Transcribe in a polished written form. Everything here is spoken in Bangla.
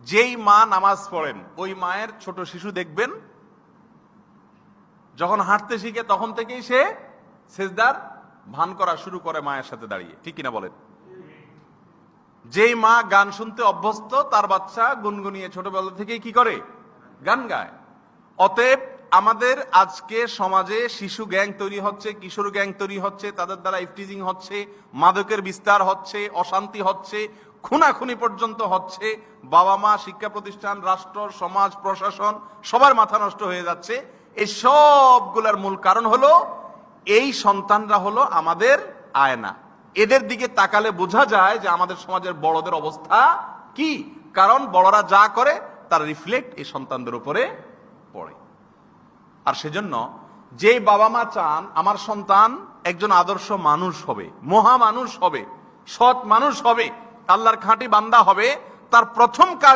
যেই মা নামাজ পড়েন ওই মায়ের ছোট শিশু দেখবেন যখন হাঁটতে শিখে তখন থেকেই সে সেজদার ভান করা শুরু করে মায়ের সাথে দাঁড়িয়ে, ঠিক কিনা বলেন? যেই মা গান শুনতে অভ্যস্ত তার বাচ্চা গুনগুনিয়ে ছোটবেলা থেকেই কি করে? গান গায়। অতএব আমাদের আজকে সমাজে শিশু গ্যাং তৈরি হচ্ছে, কিশোর গ্যাং তৈরি হচ্ছে, তাদের দ্বারা ইফটিজিং হচ্ছে, মাদকের বিস্তার হচ্ছে, অশান্তি হচ্ছে, খুনাখুনি পর্যন্ত হচ্ছে। বাবা মা, শিক্ষা প্রতিষ্ঠান, রাষ্ট্র, সমাজ, প্রশাসন সবার মাথা নষ্ট হয়ে যাচ্ছে। এই সবগুলোর মূল কারণ হলো এই সন্তানরা হলো আমাদের আয়না। এদের দিকে তাকালে বোঝা যায় যে আমাদের সমাজের বড়দের অবস্থা কি। কারণ বড়রা যা করে তার রিফ্লেক্ট এই সন্তানদের উপরে পড়ে। আর সেজন্য যে বাবা মা চান আমার সন্তান একজন আদর্শ মানুষ হবে, মহা মানুষ হবে, সৎ মানুষ হবে, আল্লাহর খাঁটি বান্দা হবে, তার প্রথম কাজ